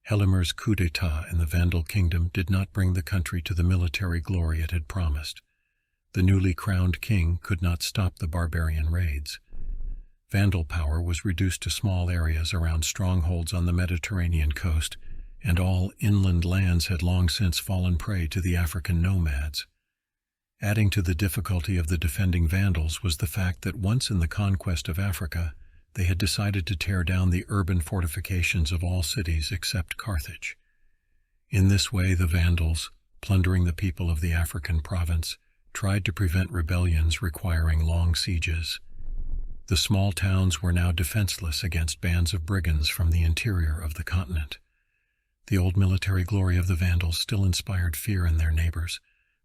Helimer's coup d'état in the Vandal kingdom did not bring the country to the military glory it had promised. The newly crowned king could not stop the barbarian raids. Vandal power was reduced to small areas around strongholds on the Mediterranean coast, and all inland lands had long since fallen prey to the African nomads. Adding to the difficulty of the defending Vandals was the fact that once in the conquest of Africa, they had decided to tear down the urban fortifications of all cities except Carthage. In this way, the Vandals, plundering the people of the African province, tried to prevent rebellions requiring long sieges. The small towns were now defenseless against bands of brigands from the interior of the continent. The old military glory of the Vandals still inspired fear in their neighbors,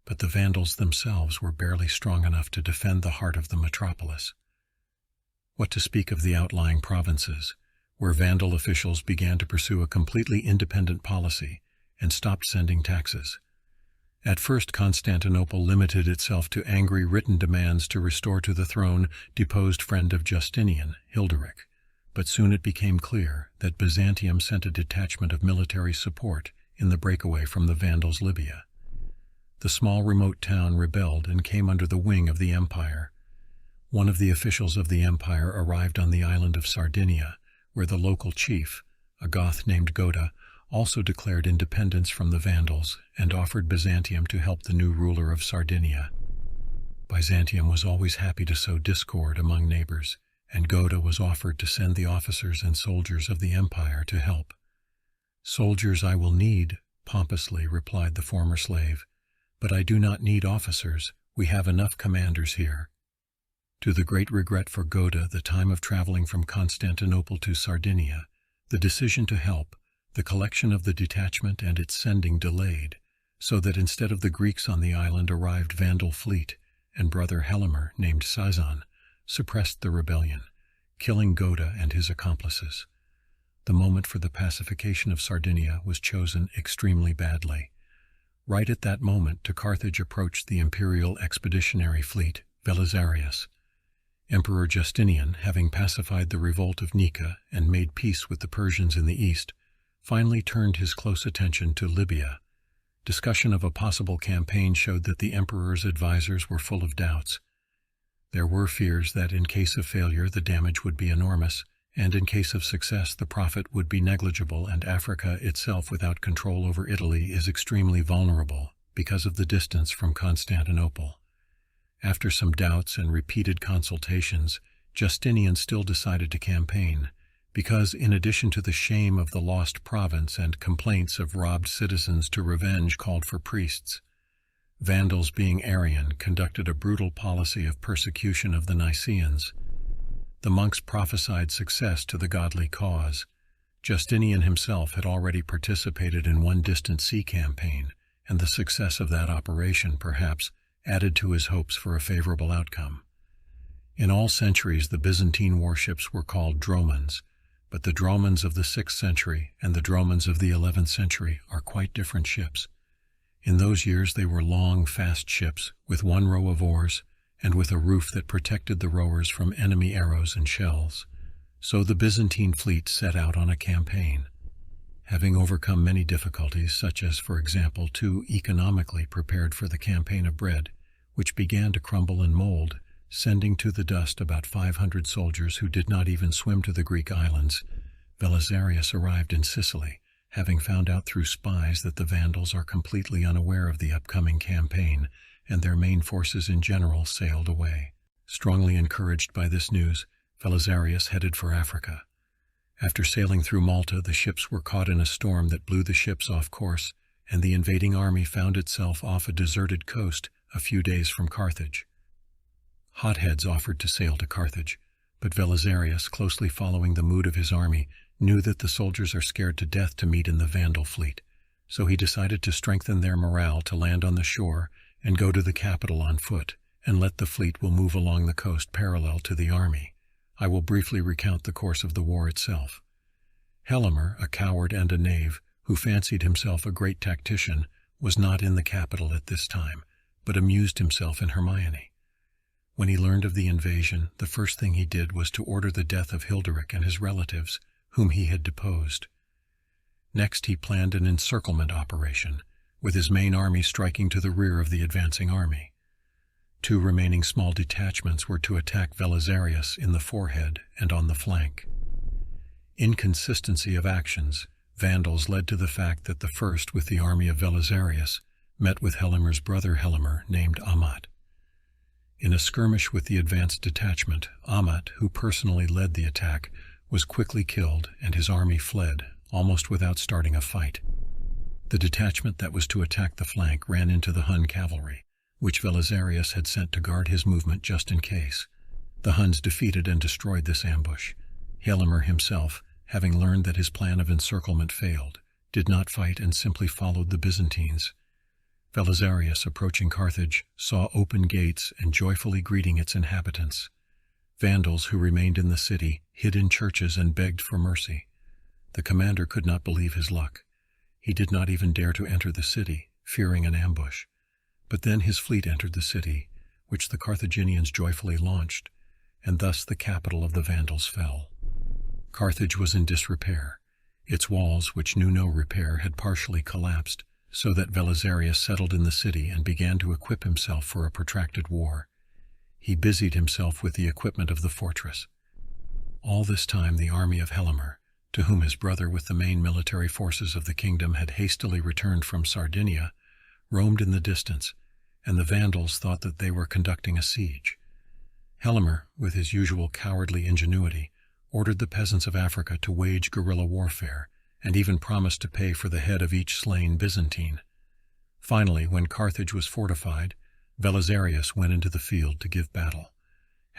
but the Vandals themselves were barely strong enough to defend the heart of the metropolis. What to speak of the outlying provinces, where Vandal officials began to pursue a completely independent policy and stopped sending taxes. At first, Constantinople limited itself to angry written demands to restore to the throne deposed friend of Justinian, Hilderic, but soon it became clear that Byzantium sent a detachment of military support in the breakaway from the Vandals' Libya. The small remote town rebelled and came under the wing of the empire. One of the officials of the empire arrived on the island of Sardinia, where the local chief, a Goth named Goda, also declared independence from the Vandals and offered Byzantium to help the new ruler of Sardinia. Byzantium was always happy to sow discord among neighbors, and Goda was offered to send the officers and soldiers of the empire to help. "Soldiers I will need," pompously replied the former slave, "but I do not need officers. We have enough commanders here." To the great regret for Goda, the time of traveling from Constantinople to Sardinia, the decision to help, the collection of the detachment and its sending delayed, so that instead of the Greeks on the island arrived Vandal fleet, and brother Helimer, named Sazon, suppressed the rebellion, killing Goda and his accomplices. The moment for the pacification of Sardinia was chosen extremely badly. Right at that moment, to Carthage approached the imperial expeditionary fleet, Belisarius. Emperor Justinian, having pacified the revolt of Nika and made peace with the Persians in the east, finally turned his close attention to Libya. Discussion of a possible campaign showed that the emperor's advisors were full of doubts. There were fears that in case of failure the damage would be enormous, and in case of success the profit would be negligible, and Africa itself without control over Italy is extremely vulnerable because of the distance from Constantinople. After some doubts and repeated consultations, Justinian still decided to campaign, because in addition to the shame of the lost province and complaints of robbed citizens to revenge called for priests, Vandals, being Arian, conducted a brutal policy of persecution of the Nicaeans. The monks prophesied success to the godly cause. Justinian himself had already participated in one distant sea campaign, and the success of that operation, perhaps, added to his hopes for a favorable outcome. In all centuries the Byzantine warships were called dromons, but the dromons of the 6th century and the dromons of the 11th century are quite different ships. In those years they were long, fast ships with one row of oars and with a roof that protected the rowers from enemy arrows and shells. So the Byzantine fleet set out on a campaign. Having overcome many difficulties, such as, for example, too economically prepared for the campaign of bread, which began to crumble and mold, sending to the dust about 500 soldiers who did not even swim to the Greek islands, Belisarius arrived in Sicily, having found out through spies that the Vandals are completely unaware of the upcoming campaign, and their main forces in general sailed away. Strongly encouraged by this news, Belisarius headed for Africa. After sailing through Malta, the ships were caught in a storm that blew the ships off course, and the invading army found itself off a deserted coast a few days from Carthage. Hotheads offered to sail to Carthage, but Belisarius, closely following the mood of his army, knew that the soldiers are scared to death to meet in the Vandal fleet, so he decided to strengthen their morale to land on the shore and go to the capital on foot, and let the fleet will move along the coast parallel to the army. I will briefly recount the course of the war itself. Helimer, a coward and a knave, who fancied himself a great tactician, was not in the capital at this time, but amused himself in Hermione. When he learned of the invasion, the first thing he did was to order the death of Hilderic and his relatives, whom he had deposed. Next he planned an encirclement operation, with his main army striking to the rear of the advancing army. 2 remaining small detachments were to attack Belisarius in the forehead and on the flank. Inconsistency of actions, Vandals led to the fact that the first, with the army of Belisarius, met with Helimer's brother Helimer, named Amat. In a skirmish with the advanced detachment, Amat, who personally led the attack, was quickly killed and his army fled, almost without starting a fight. The detachment that was to attack the flank ran into the Hun cavalry, which Belisarius had sent to guard his movement just in case. The Huns defeated and destroyed this ambush. Helimer himself, having learned that his plan of encirclement failed, did not fight and simply followed the Byzantines. Belisarius, approaching Carthage, saw open gates and joyfully greeting its inhabitants. Vandals, who remained in the city, hid in churches and begged for mercy. The commander could not believe his luck. He did not even dare to enter the city, fearing an ambush. But then his fleet entered the city, which the Carthaginians joyfully launched, and thus the capital of the Vandals fell. Carthage was in disrepair. Its walls, which knew no repair, had partially collapsed, so that Belisarius settled in the city and began to equip himself for a protracted war. He busied himself with the equipment of the fortress. All this time the army of Helimer, to whom his brother with the main military forces of the kingdom had hastily returned from Sardinia, roamed in the distance, and the Vandals thought that they were conducting a siege. Helimer, with his usual cowardly ingenuity, ordered the peasants of Africa to wage guerrilla warfare, and even promised to pay for the head of each slain Byzantine. Finally, when Carthage was fortified, Belisarius went into the field to give battle.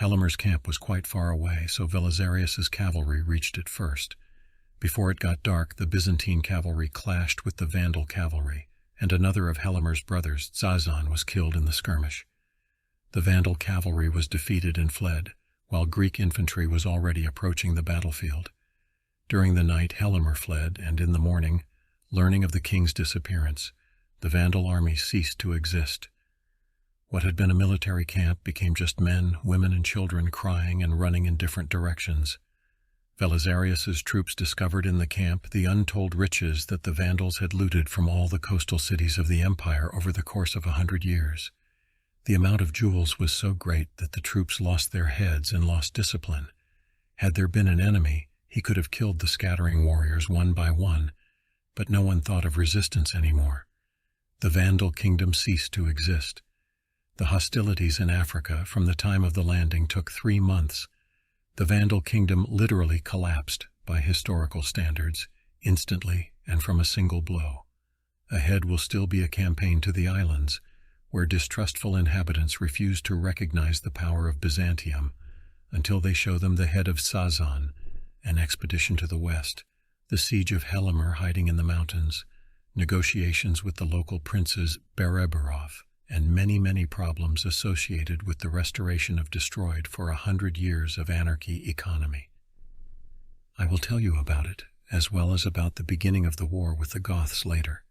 Helimer's camp was quite far away, so Belisarius's cavalry reached it first. Before it got dark, the Byzantine cavalry clashed with the Vandal cavalry, and another of Helimer's brothers, Zazan, was killed in the skirmish. The Vandal cavalry was defeated and fled, while Greek infantry was already approaching the battlefield. During the night, Helimer fled, and in the morning, learning of the king's disappearance, the Vandal army ceased to exist. What had been a military camp became just men, women, and children crying and running in different directions. Belisarius's troops discovered in the camp the untold riches that the Vandals had looted from all the coastal cities of the empire over the course of 100 years. The amount of jewels was so great that the troops lost their heads and lost discipline. Had there been an enemy, he could have killed the scattering warriors one by one, but no one thought of resistance anymore. The Vandal kingdom ceased to exist. The hostilities in Africa from the time of the landing took 3 months. The Vandal kingdom literally collapsed, by historical standards, instantly and from a single blow. Ahead will still be a campaign to the islands, where distrustful inhabitants refuse to recognize the power of Byzantium until they show them the head of Zazan, an expedition to the west, the siege of Helimer hiding in the mountains, negotiations with the local princes Bereberov, and many, many problems associated with the restoration of destroyed for 100 years of anarchy economy. I will tell you about it, as well as about the beginning of the war with the Goths later.